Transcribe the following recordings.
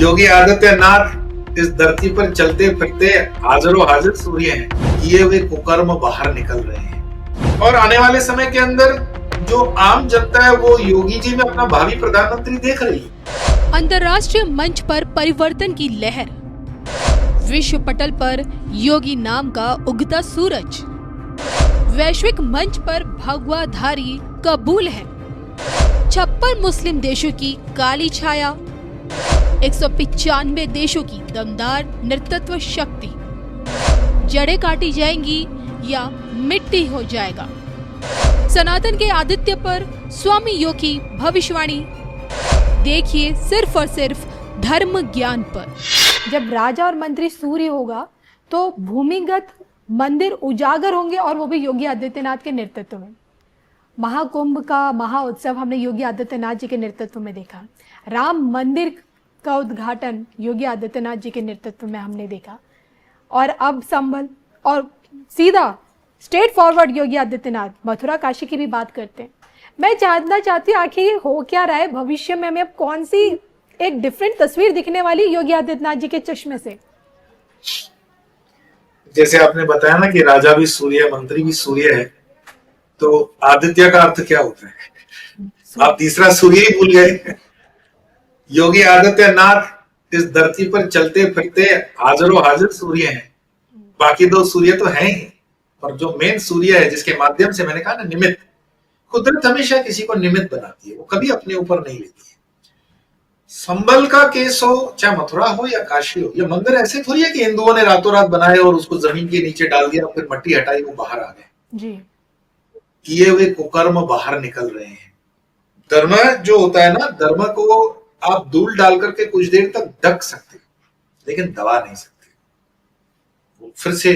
योगी आदित्यनाथ इस धरती पर चलते फिरते हाजिरों हाजिर सूर्य हैं। किए हुए कुकर्म बाहर निकल रहे हैं और आने वाले समय के अंदर जो आम जनता है वो योगी जी में अपना भावी प्रधानमंत्री देख रही है। अंतर्राष्ट्रीय मंच पर परिवर्तन की लहर, विश्व पटल पर योगी नाम का उगता सूरज, वैश्विक मंच पर भगवा धारी कबूल है। 56 मुस्लिम देशों की काली छाया, 195 देशों की दमदार नेतृत्व शक्ति, जड़ें काटी जाएंगी या मिट्टी हो जाएगा। सनातन के आदित्य पर स्वामी योगी भविष्यवाणी देखिए सिर्फ और सिर्फ धर्म ज्ञान पर। जब राजा और मंत्री सूर्य होगा तो भूमिगत मंदिर उजागर होंगे, और वो भी योगी आदित्यनाथ के नेतृत्व में। महाकुंभ का महाउत्सव हमने योगी आदित्यनाथ जी के नेतृत्व में देखा। राम मंदिर का उद्घाटन योगी आदित्यनाथ जी के नेतृत्व में हमने देखा। और अब संभल और सीधा स्ट्रेट फॉरवर्ड योगी आदित्यनाथ मथुरा काशी की भी बात करते हैं। मैं जानना चाहती हूँ आखिर ये हो क्या रहा है, भविष्य में हमें अब कौन सी एक डिफरेंट तस्वीर दिखने वाली योगी आदित्यनाथ जी के चश्मे से। जैसे आपने बताया ना कि राजा भी सूर्य, मंत्री भी सूर्य है, तो आदित्य का अर्थ क्या होता है? आप तीसरा सूर्य ही भूल गए। योगी आदित्यनाथ इस धरती पर चलते फिरते हाजिरों हाजिर सूर्य हैं। बाकी दो सूर्य तो हैं ही, पर जो मेन सूर्य है जिसके माध्यम से, मैंने कहा ना, निमित्त, कुदरत हमेशा किसी को निमित्त बनाती है, वो कभी अपने ऊपर नहीं लेती है। संभल का केस हो, चाहे मथुरा हो या काशी हो, ये मंदिर ऐसे थोड़ी है कि हिंदुओं ने रातों रात बनाए और उसको जमीन के नीचे डाल दिया, फिर मट्टी हटाई, वो बाहर आ गए जी। किए हुए कुकर्म बाहर निकल रहे हैं। धर्म जो होता है ना, धर्म को आप धूल डाल करके कुछ देर तक ढक सकते, लेकिन दबा नहीं सकते। वो फिर से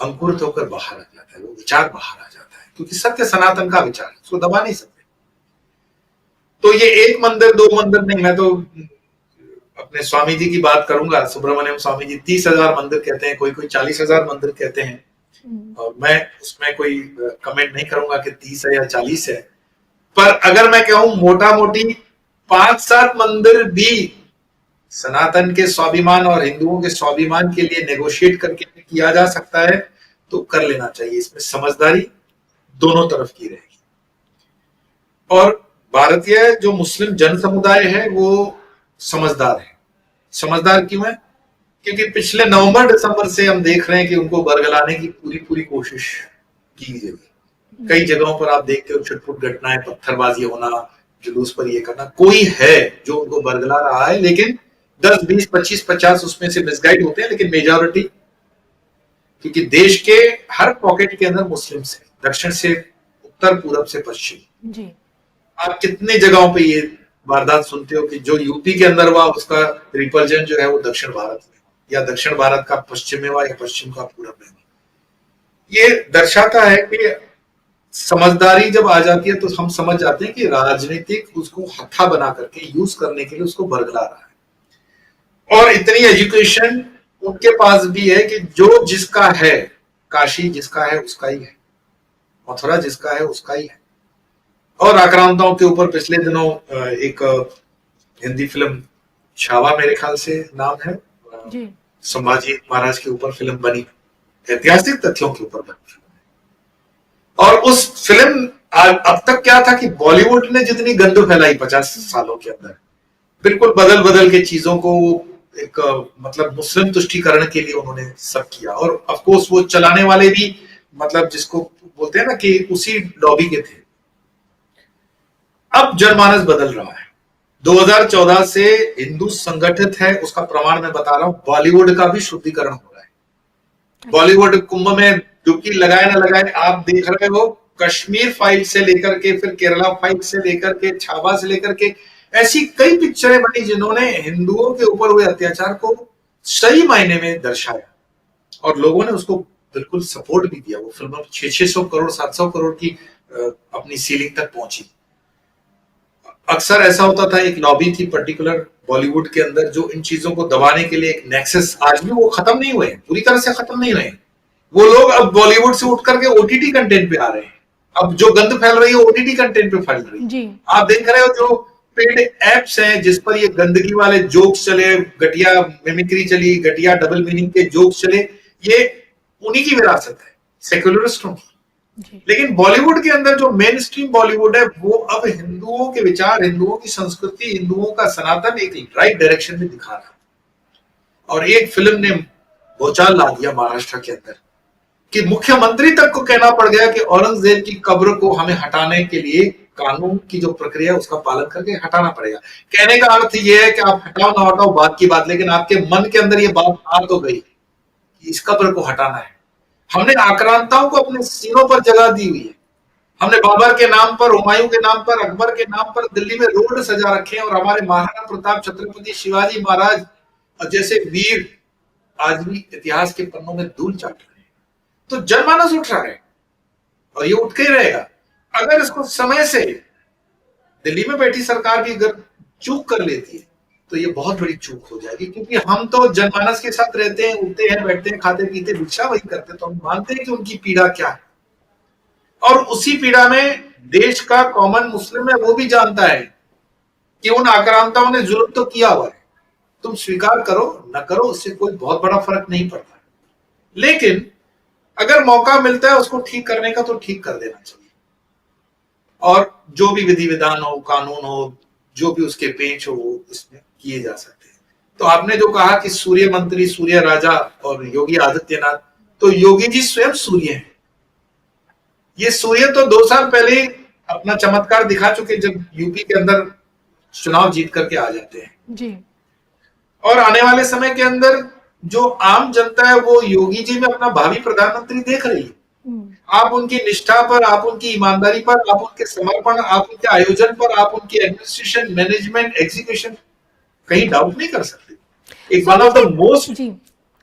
अंकुरित होकर बाहर आ जाता है, वो विचार बाहर आ जाता है, क्योंकि सत्य सनातन का विचार है, उसको दबा नहीं सकते। तो ये एक मंदिर, दो मंदिर नहीं, मैं तो अपने स्वामी जी की बात करूंगा, सुब्रमण्यम स्वामी जी 30,000 मंदिर कहते हैं, कोई 40,000 मंदिर कहते हैं, और मैं उसमें कोई कमेंट नहीं करूंगा कि 30 है या 40 है। पर अगर मैं कहूं मोटा मोटी 5-7 मंदिर भी सनातन के स्वाभिमान और हिंदुओं के स्वाभिमान के लिए नेगोशिएट करके किया जा सकता है, तो कर लेना चाहिए। इसमें समझदारी दोनों तरफ की रहेगी। और भारतीय जो मुस्लिम जन समुदाय है वो समझदार है। समझदार क्यों है? क्योंकि पिछले नवंबर दिसंबर से हम देख रहे हैं कि उनको बरगलाने की पूरी कोशिश की गई। कई जगहों पर आप देखते हो छुटपुट घटनाएं, पत्थरबाजी होना, जुलूस पर ये करना, कोई है जो उनको बरगला रहा है, लेकिन 10, 20, 25, 50 उसमें से मिसगाइड होते हैं, लेकिन मेजॉरिटी, क्योंकि देश के हर पॉकेट के अंदर मुस्लिम्स हैं, दक्षिण से उत्तर, पूरब से पश्चिम जी। आप कितने जगहों पे ये वारदात सुनते हो कि जो यूपी के अंदर हुआ उसका रिपल्जन जो है वो दक्षिण भारत में, या दक्षिण भारत का पश्चिम में हुआ, या पश्चिम का पूरब में। ये दर्शाता है कि समझदारी जब आ जाती है तो हम समझ जाते हैं कि राजनीतिक उसको हत्था बना करके यूज करने के लिए उसको बरगला रहा है। और इतनी एजुकेशन उनके पास भी है कि जो जिसका है, काशी जिसका है उसका ही है, मथुरा जिसका है उसका ही है। और आक्रांताओं के ऊपर पिछले दिनों एक हिंदी फिल्म छावा, मेरे ख्याल से नाम है, संभाजी महाराज के ऊपर फिल्म बनी, ऐतिहासिक तथ्यों के ऊपर बनी फिल्म। और उस फिल्म अब तक क्या था कि बॉलीवुड ने जितनी गंद फैलाई 50 सालों के अंदर, बिल्कुल बदल के चीजों को एक मतलब मुस्लिम तुष्टीकरण के लिए उन्होंने सब किया। और ऑफ कोर्स वो चलाने वाले भी, मतलब जिसको बोलते हैं ना कि उसी लॉबी के थे। अब जनमानस बदल रहा है। 2014 से हिंदू संगठित है, उसका प्रमाण मैं बता रहा हूं। बॉलीवुड का भी शुद्धिकरण हो रहा है। बॉलीवुड कुंभ में डुबकी लगाए ना लगाए, आप देख रहे हो, कश्मीर फाइल से लेकर के, फिर केरला फाइल से लेकर के, छावा से लेकर के, ऐसी कई पिक्चरें बनी जिन्होंने हिंदुओं के ऊपर हुए अत्याचार को सही मायने में दर्शाया, और लोगों ने उसको बिल्कुल सपोर्ट भी दिया। वो फिल्म 600 करोड़ 700 करोड़ की अपनी सीलिंग तक पहुंची। अक्सर ऐसा होता था, एक लॉबी थी पर्टिकुलर बॉलीवुड के अंदर जो इन चीजों को दबाने के लिए, एक नेक्सस, आज भी वो खत्म नहीं हुए, पूरी तरह से खत्म नहीं हुए। वो लोग अब बॉलीवुड से उठ करके ओटीटी कंटेंट पे आ रहे हैं। अब जो गंद फैल रही है ओटीटी कंटेंट पे फैल रही है। आप देख रहे हो जो पेड एप्स हैं जिस पर ये गंदगी वाले जोक्स चले, घटिया मिमिक्री चली, घटिया डबल मीनिंग के जोक्स चले, ये उन्हीं की विरासत है, सेक्युलरिस्टों की। लेकिन बॉलीवुड के अंदर जो मेन स्ट्रीम बॉलीवुड है वो अब हिंदुओं के विचार, हिंदुओं की संस्कृति, हिंदुओं का सनातन एक राइट डायरेक्शन में दिखा रहा। और एक फिल्म ने भूचाल ला दिया महाराष्ट्र के अंदर कि मुख्यमंत्री तक को कहना पड़ गया कि औरंगजेब की कब्र को हमें हटाने के लिए कानून की जो प्रक्रिया है उसका पालन करके हटाना पड़ेगा। कहने का अर्थ यह है कि आप हटाओ ना हटाओ बात की बात, लेकिन आपके मन के अंदर ये बात आ तो गई कि इस कब्र को हटाना है। हमने आक्रांताओं को अपने सीनों पर जगह दी हुई है। हमने बाबर के नाम पर, हुमायूं के नाम पर, अकबर के नाम पर दिल्ली में रोड सजा रखे हैं, और हमारे महाराणा प्रताप, छत्रपति शिवाजी महाराज जैसे वीर आज भी इतिहास के पन्नों में धूल चाट रहे हैं। तो जनमानस उठ रहा है और ये उठ के ही रहेगा। अगर इसको समय से दिल्ली में बैठी सरकार भी अगर चूक कर लेती है तो ये बहुत बड़ी चूक हो जाएगी, क्योंकि हम तो जनमानस के साथ रहते हैं, उठते हैं, बैठते हैं, खाते पीते, भिक्षा वही करते हैं, तो हम मानते हैं कि उनकी पीड़ा क्या है। और उसी पीड़ा में देश का कॉमन मुस्लिम है, वो भी जानता है कि उन आक्रांताओं ने जुल्म तो किया हुआ है। तुम स्वीकार करो न करो, उससे कोई बहुत बड़ा फर्क नहीं पड़ता, लेकिन अगर मौका मिलता है उसको ठीक करने का तो ठीक कर देना चाहिए। और जो भी विधि विधान हो, कानून हो, जो भी उसके पेंच हो, वो इसमें किए जा सकते हैं। तो आपने जो कहा कि सूर्य मंत्री, सूर्य राजा और योगी आदित्यनाथ, तो योगी जी स्वयं सूर्य हैं। ये सूर्य तो 2 साल पहले अपना चमत्कार दिखा चुके, जब यूपी के अंदर चुनाव जीत करके आ जाते हैं जी। और आने वाले समय के अंदर जो आम जनता है वो योगी जी में अपना भावी प्रधानमंत्री देख रही है। आप उनकी निष्ठा पर, आप उनकी ईमानदारी पर, आप उनके समर्पण, आप उनके आयोजन पर, आप उनकी एडमिनिस्ट्रेशन, मैनेजमेंट, एग्जीक्यूशन कहीं डाउट नहीं कर सकते। एक वन ऑफ द मोस्ट। जी,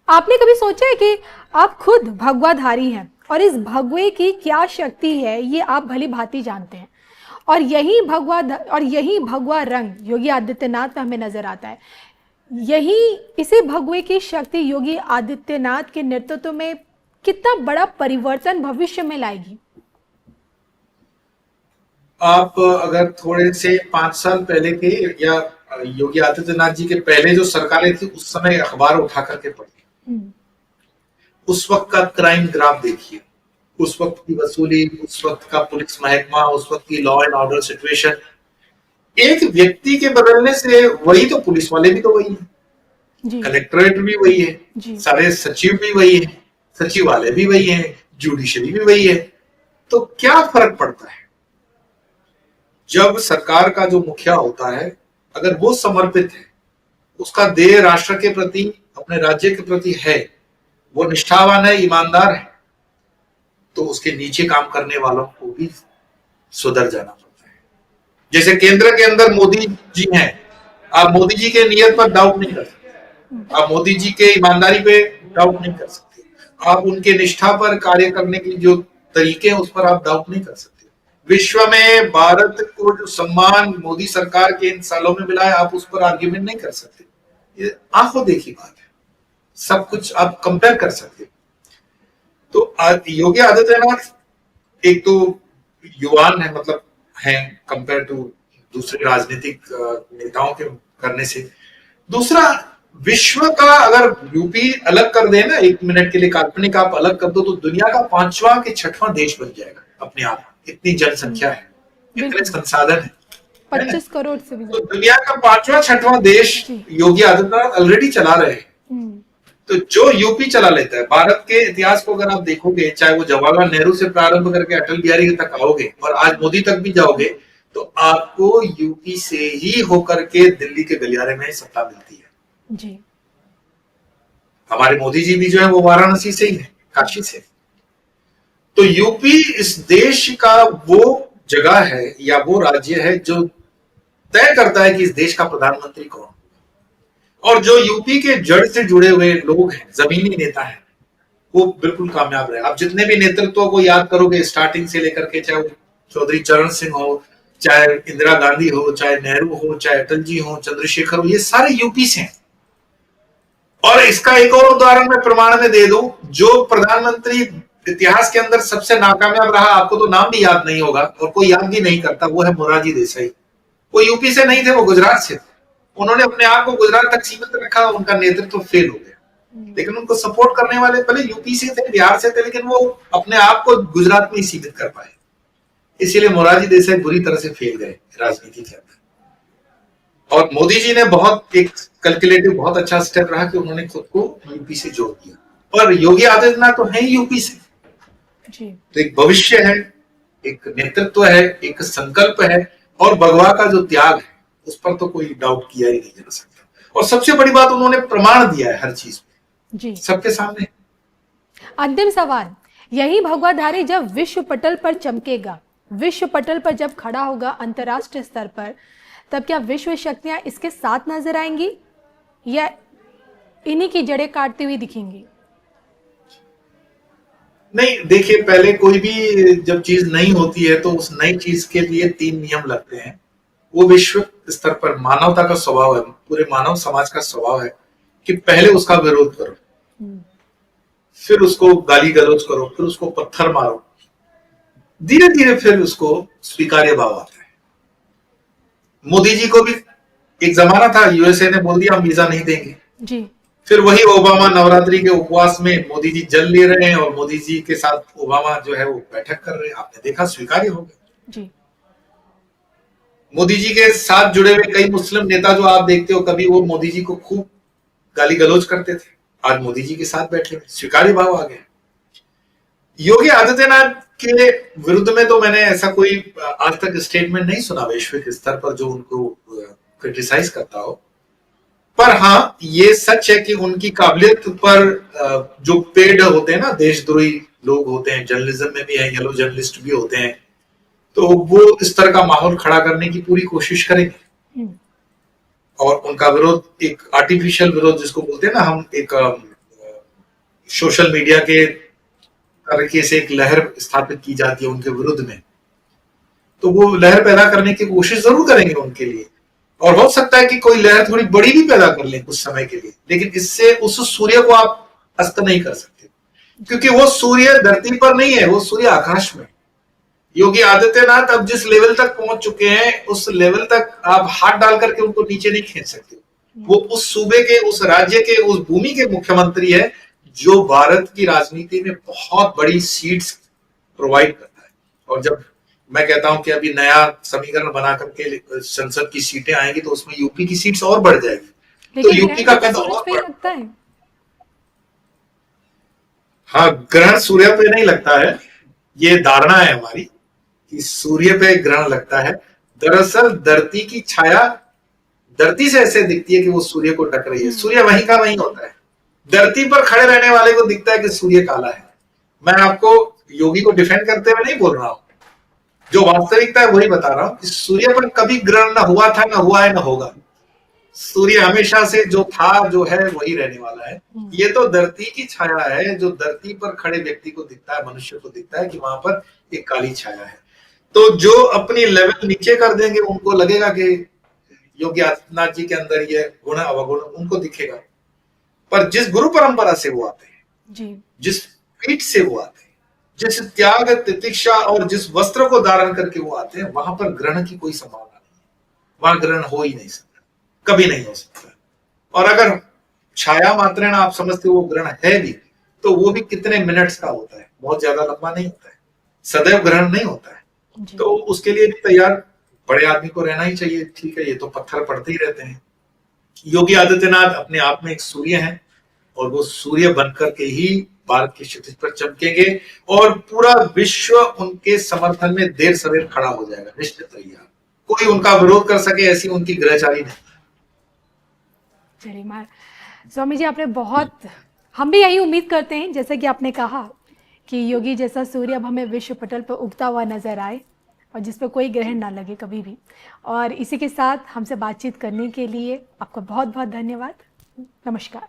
आपने कभी सोचा है कि आप खुद भगवाधारी हैं और इस भगवे की क्या शक्ति है ये आप भली भांति जानते हैं, और यही भगवा रंग योगी आदित्यनाथ में हमें नजर आता है। यही इसी भगवे की शक्ति योगी आदित्यनाथ के नेतृत्व में कितना बड़ा परिवर्तन भविष्य में लाएगी? आप अगर थोड़े से 5 साल पहले के या योगी आदित्यनाथ जी के पहले जो सरकारें थी उस समय अखबार उठा करके पढ़िए, उस वक्त का क्राइम ग्राफ देखिए, उस वक्त की वसूली, उस वक्त का पुलिस महकमा, उस वक्त की लॉ एंड ऑर्डर सिचुएशन। एक व्यक्ति के बदलने से वही तो पुलिस वाले भी तो वही है, कलेक्टरेट भी वही है, सारे सचिव भी वही है, सचिवालय भी वही है, जुडिशरी भी वही है। तो क्या फर्क पड़ता है? जब सरकार का जो मुखिया होता है अगर वो समर्पित है, उसका देह राष्ट्र के प्रति, अपने राज्य के प्रति है, वो निष्ठावान है, ईमानदार है, तो उसके नीचे काम करने वालों को भी सुधर जाना पड़ता है। जैसे केंद्र के अंदर मोदी जी हैं, आप मोदी जी के नियत पर डाउट नहीं कर सकते, आप मोदी जी के ईमानदारी पे डाउट नहीं कर सकते, आप उनके निष्ठा पर कार्य करने की जो तरीके हैं उस पर आप डाउट नहीं कर सकते। विश्व में भारत को जो सम्मान मोदी सरकार के इन सालों में मिला है, आप उस पर आर्ग्यूमेंट नहीं कर सकते। ये आंखों देखी बात है, सब कुछ आप कंपेयर कर सकते। तो योगी आदित्यनाथ एक तो युवान है, मतलब है कंपेयर टू दूसरे राजनीतिक नेताओं के करने से। दूसरा, विश्व का अगर यूपी अलग कर दे ना, 1 मिनट के लिए काल्पनिक आप अलग कर दो, तो दुनिया का 5वां कि 6वां देश बन जाएगा अपने आप। इतनी जनसंख्या है, इतने संसाधन है, 25 करोड़ से भी। तो दुनिया का 5वां 6वां देश योगी आदित्यनाथ ऑलरेडी चला रहे हैं। तो जो यूपी चला लेता है, भारत के इतिहास को अगर आप देखोगे, चाहे वो जवाहरलाल नेहरू से प्रारंभ करके अटल बिहारी तक आओगे और आज मोदी तक भी जाओगे, तो आपको यूपी से ही होकर के दिल्ली के गलियारे में सत्ता मिलती है जी। हमारे मोदी जी भी जो है वो वाराणसी से ही है, काशी से। तो यूपी इस देश का वो जगह है या वो राज्य है जो तय करता है कि इस देश का प्रधानमंत्री कौन। और जो यूपी के जड़ से जुड़े हुए लोग हैं, जमीनी नेता हैं, वो बिल्कुल कामयाब रहे। आप जितने भी नेतृत्व को याद करोगे स्टार्टिंग से लेकर के, चाहे वो चौधरी चरण सिंह हो, चाहे इंदिरा गांधी हो, चाहे नेहरू हो, चाहे अटल जी हो, चंद्रशेखर हो, ये सारे यूपी से हैं। और इसका एक और उदाहरण मैं प्रमाण में दे दूं, जो प्रधानमंत्री इतिहास के अंदर सबसे नाकामयाब रहा, आपको तो नाम भी याद नहीं होगा और कोई याद भी नहीं करता, वो है मोरारजी देसाई। वो यूपी से नहीं थे, वो गुजरात से थे। उन्होंने अपने आप को गुजरात तक सीमित रखा, उनका नेतृत्व फेल हो गया। लेकिन उनको सपोर्ट करने वाले पहले यूपी से थे, बिहार से थे, लेकिन वो अपने आप को गुजरात में ही सीमित कर पाए। इसीलिए मोरारजी देसाई बुरी तरह से फेल गए राजनीति के अंदर। और मोदी जी ने बहुत एक कैलकुलेटिव बहुत अच्छा स्टेप रहा कि उन्होंने खुद को यूपी से जोड़ दिया। और योगी आदित्यनाथ तो है ही यूपी से जी। तो एक भविष्य है, एक नेतृत्व है, एक संकल्प है, और भगवा का जो त्याग है उस पर तो कोई डाउट किया ही नहीं जा सकता। और सबसे बड़ी बात, उन्होंने प्रमाण दिया है हर चीज में जी। सबके सामने। अंतिम सवाल, यही भगवाधारी जब विश्व पटल पर चमकेगा, विश्व पटल पर जब खड़ा होगा अंतर्राष्ट्रीय स्तर पर, तब क्या विश्व शक्तियां इसके साथ नजर आएंगी या इन्हीं की जड़ें काटती हुई दिखेंगी? नहीं, देखिए, पहले कोई भी जब चीज नई होती है तो उस नई चीज के लिए 3 नियम लगते हैं। वो विश्व स्तर पर मानवता का स्वभाव है, पूरे मानव समाज का स्वभाव है कि पहले उसका विरोध करो, फिर उसको गाली गलौज करो, फिर उसको पत्थर मारो, धीरे धीरे फिर उसको स्वीकार्य भाव आता है। मोदी जी को भी एक जमाना था, यूएसए ने बोल दिया हम वीजा नहीं देंगे जी। फिर वही ओबामा नवरात्रि के उपवास में मोदी जी जल ले रहे हैं और मोदी जी के साथ ओबामा जो है वो बैठक कर रहे हैं। आपने देखा, स्वीकार्य हो गया जी। मोदी जी के साथ जुड़े हुए कई मुस्लिम नेता जो आप देखते हो, कभी वो मोदी जी को खूब गाली गलौज करते थे, आज मोदी जी के साथ बैठे, स्वीकार्य भाव आ गया। योगी आदित्यनाथ के विरुद्ध में तो मैंने ऐसा कोई आज तक स्टेटमेंट नहीं सुना वैश्विक स्तर पर जो उनको क्रिटिसाइज करता हो। पर हाँ, ये सच है कि उनकी काबिलियत पर जो पेड होते हैं ना, देशद्रोही लोग होते हैं, जर्नलिज्म में भी है, येलो जर्नलिस्ट भी होते हैं, तो वो इस तरह का माहौल खड़ा करने की पूरी कोशिश करेंगे। और उनका विरोध एक आर्टिफिशियल विरोध जिसको बोलते हैं ना हम, एक सोशल मीडिया के तरीके से एक लहर स्थापित की जाती है उनके विरुद्ध में, तो वो लहर पैदा करने की कोशिश जरूर करेंगे उनके लिए। और हो सकता है कि कोई लहर थोड़ी बड़ी भी पैदा कर ले कुछ समय के लिए, लेकिन इससे उस सूर्य को आप अस्त नहीं कर सकते, क्योंकि वो सूर्य धरती पर नहीं है, वो सूर्य आकाश में। योगी आदित्यनाथ अब जिस लेवल तक पहुंच चुके हैं, उस लेवल तक आप हाथ डाल करके उनको नीचे नहीं खींच सकते। वो उस सूबे के, उस राज्य के, उस भूमि के मुख्यमंत्री है जो भारत की राजनीति में बहुत बड़ी सीट्स प्रोवाइड करता है। और जब मैं कहता हूं कि अभी नया समीकरण बना करके संसद की सीटें आएंगी तो उसमें यूपी की सीट्स और बढ़ जाएगी, तो यूपी का कद और लगता है। हाँ, ग्रहण सूर्य पे नहीं लगता है, ये धारणा है हमारी कि सूर्य पे ग्रहण लगता है। दरअसल धरती की छाया धरती से ऐसे दिखती है कि वो सूर्य को ढक रही है, सूर्य वहीं का वहीं होता है। धरती पर खड़े रहने वाले को दिखता है कि सूर्य काला है। मैं आपको योगी को डिफेंड करते हुए नहीं बोल रहा हूं, जो वास्तविकता है वही बता रहा हूं कि सूर्य पर कभी ग्रहण ना हुआ था, ना हुआ है, ना होगा। सूर्य हमेशा से जो था, जो है, वही रहने वाला है। ये तो धरती की छाया है, जो धरती पर खड़े व्यक्ति को दिखता है, मनुष्य को दिखता है कि वहां पर एक काली छाया है। तो जो अपनी लेवल नीचे कर देंगे, उनको लगेगा कि योगी आदित्यनाथ जी के अंदर ये गुण अवगुण उनको दिखेगा। पर जिस गुरु परंपरा से वो आते हैं जी, जिस पीठ से वो आते हैं, जिस त्याग, तितिक्षा और जिस वस्त्र को धारण करके वो आते हैं, वहां पर ग्रहण की कोई संभावना नहीं है। वहां ग्रहण हो ही नहीं सकता, कभी नहीं हो सकता। और अगर छाया मात्रेण आप समझते हो वो ग्रहण है भी, तो वो भी कितने मिनट्स का होता है, बहुत ज्यादा लंबा नहीं होता है, सदैव ग्रहण नहीं होता है। तो उसके लिए भी तैयार बड़े आदमी को रहना ही चाहिए। ठीक है, ये तो पत्थर पड़ते ही रहते हैं। योगी आदित्यनाथ अपने आप में एक सूर्य है, और वो सूर्य बनकर के ही भारत की क्षितिज पर चमकेंगे, और पूरा विश्व उनके समर्थन में देर सवेर खड़ा हो जाएगा, निश्चित रहिए। कोई उनका विरोध कर सके ऐसी उनकी ग्रहचारी नहीं। चलिए स्वामी जी, आपने बहुत, हम भी यही उम्मीद करते हैं जैसे कि आपने कहा कि योगी जैसा सूर्य अब हमें विश्व पटल पर उगता हुआ नजर आए और जिस पर कोई ग्रहण ना लगे कभी भी। और इसी के साथ हमसे बातचीत करने के लिए आपका बहुत बहुत धन्यवाद। नमस्कार।